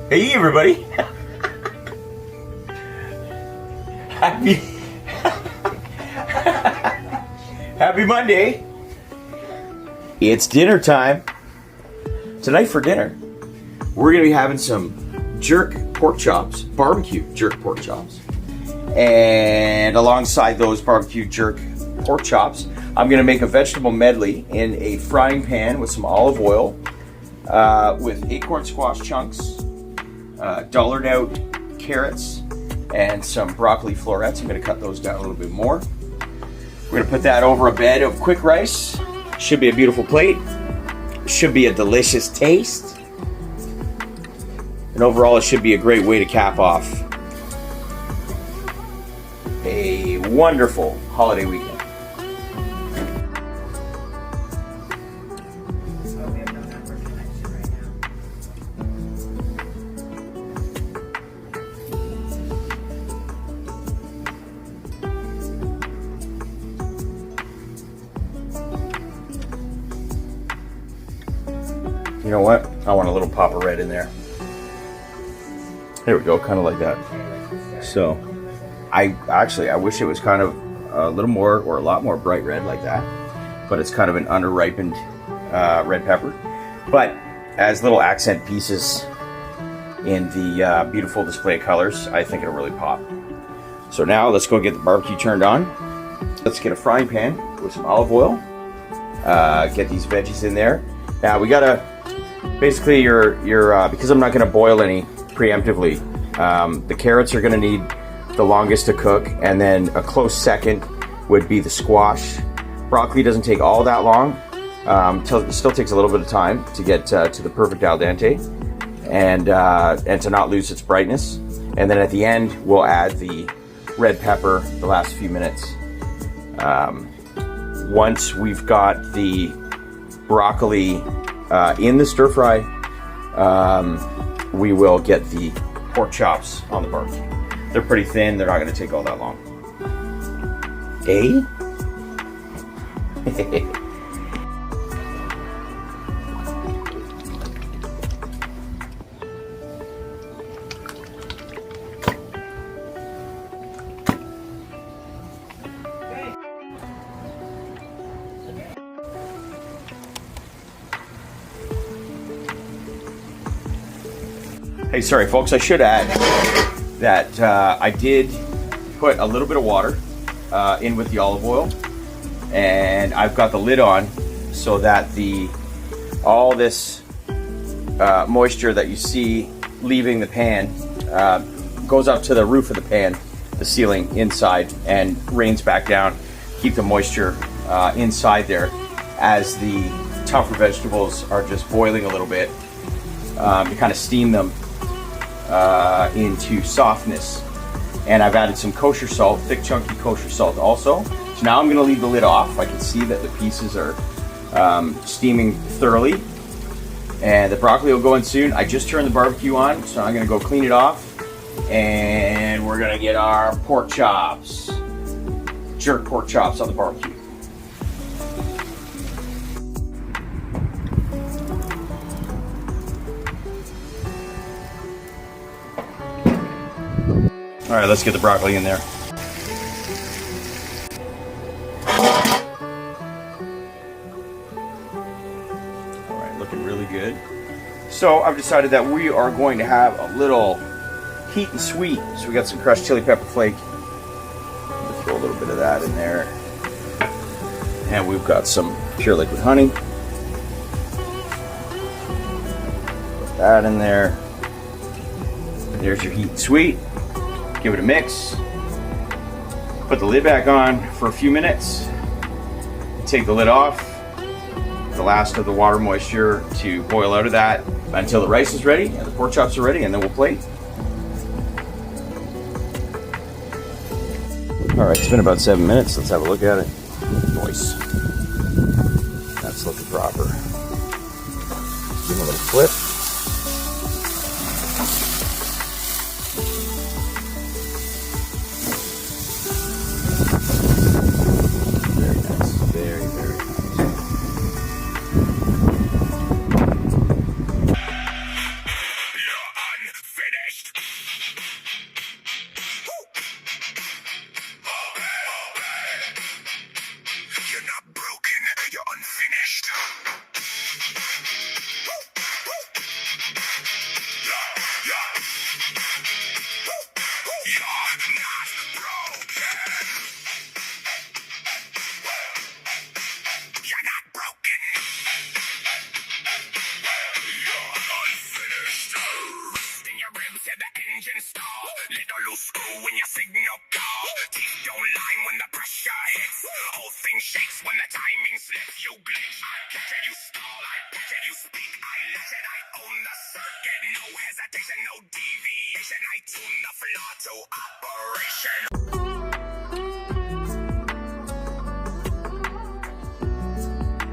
Hey everybody! Happy Monday! It's dinner time. Tonight for dinner, we're gonna be having some jerk pork chops, barbecue jerk pork chops. And alongside those barbecue jerk pork chops, I'm gonna make a vegetable medley in a frying pan with some olive oil, with acorn squash chunks, dollared out carrots, and some broccoli florets. I'm gonna cut those down a little bit more. We're gonna put that over a bed of quick rice. Should be a beautiful plate. Should be a delicious taste. And overall, it should be a great way to cap off a wonderful holiday weekend. You know what? I want a little pop of red in there. There we go, kind of like that. So, I wish it was kind of a little more or a lot more bright red like that. But it's kind of an underripened red pepper. But as little accent pieces in the beautiful display of colors, I think it'll really pop. So now let's go get the barbecue turned on. Let's get a frying pan with some olive oil. Get these veggies in there. Now we gotta, basically because I'm not gonna boil any preemptively, the carrots are gonna need the longest to cook, and then a close second would be the squash. Broccoli doesn't take all that long. It still takes a little bit of time to get to the perfect al dente, and to not lose its brightness. And then at the end, we'll add the red pepper the last few minutes. Once we've got the broccoli in the stir fry, we will get the pork chops on the barbecue. They're pretty thin, they're not going to take all that long. Eh? Hey, sorry folks, I should add that I did put a little bit of water in with the olive oil, and I've got the lid on so that all this moisture that you see leaving the pan goes up to the roof of the pan, the ceiling inside, and rains back down. Keep the moisture inside there as the tougher vegetables are just boiling a little bit, to kind of steam them into softness. And I've added some kosher salt, thick chunky kosher salt also. So now I'm going to leave the lid off. I can see that the pieces are steaming thoroughly, and the broccoli will go in soon. I just turned the barbecue on, so I'm going to go clean it off, and we're going to get our pork chops, jerk pork chops on the barbecue. All right, let's get the broccoli in there. All right, looking really good. So I've decided that we are going to have a little heat and sweet. So we got some crushed chili pepper flake. We'll throw a little bit of that in there. And we've got some pure liquid honey. Put that in there. There's your heat and sweet. Give it a mix. Put the lid back on for a few minutes. Take the lid off. The last of the water moisture to boil out of that until the rice is ready and the pork chops are ready, and then we'll plate. All right, it's been about 7 minutes. Let's have a look at it. Nice. That's looking proper. Give it a little flip.